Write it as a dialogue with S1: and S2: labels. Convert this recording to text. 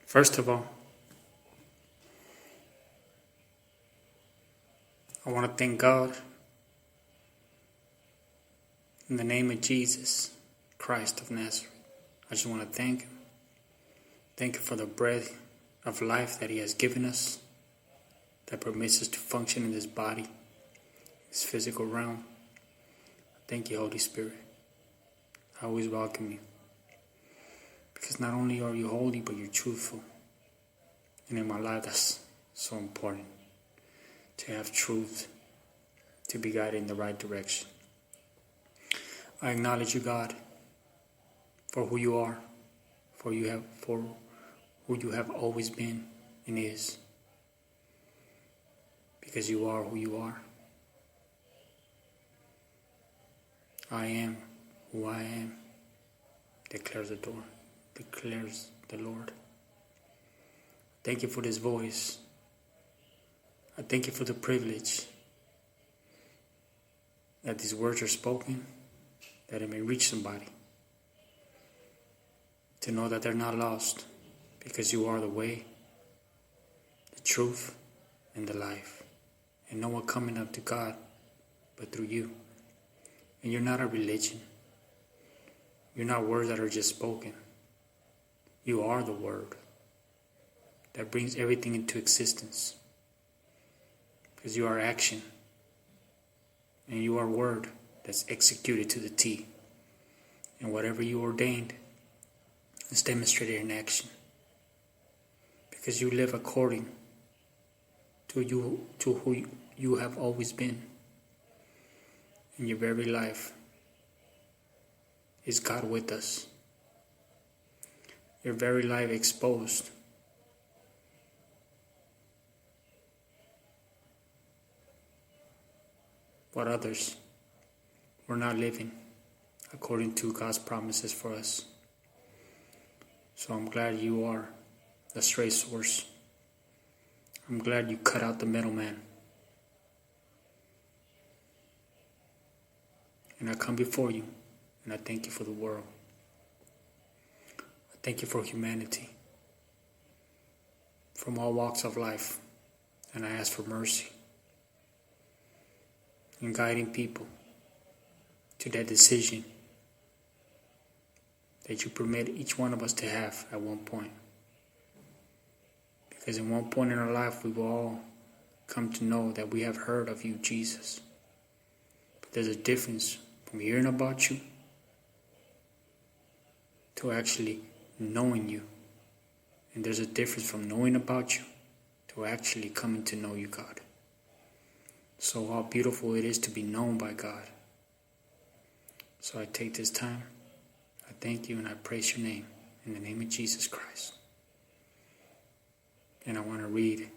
S1: First of all, I want to thank God in the name of Jesus Christ of Nazareth. I just want to thank Him. Thank Him for the breath of life that He has given us, that permits us to function in this body, this physical realm. Thank you, Holy Spirit. I always welcome you. Because not only are you holy, but you're truthful. And in my life, that's so important. To have truth, to be guided in the right direction. I acknowledge you, God, for who you are, for who you have always been and is. Because you are who you are. I am who I am, declares the Lord. Thank you for this voice. I thank you for the privilege that these words are spoken, that it may reach somebody. To know that they're not lost, because you are the way, the truth, and the life. And no one coming up to God but through you. And you're not a religion. You're not words that are just spoken. You are the word that brings everything into existence. Because you are action. And you are word that's executed to the T. And whatever you ordained is demonstrated in action. Because you live according to who you have always been. In your very life is God with us. Your very life exposed what others were not living according to God's promises for us. So I'm glad you are the straight source. I'm glad you cut out the middleman. And I come before you, and I thank you for the world. I thank you for humanity, from all walks of life, and I ask for mercy in guiding people to that decision that you permit each one of us to have at one point. Because in one point in our life, we will all come to know that we have heard of you, Jesus. But there's a difference from hearing about you to actually knowing you. And there's a difference from knowing about you to actually coming to know you, God. So how beautiful it is to be known by God. So I take this time, I thank you, and I praise your name in the name of Jesus Christ. And I want to read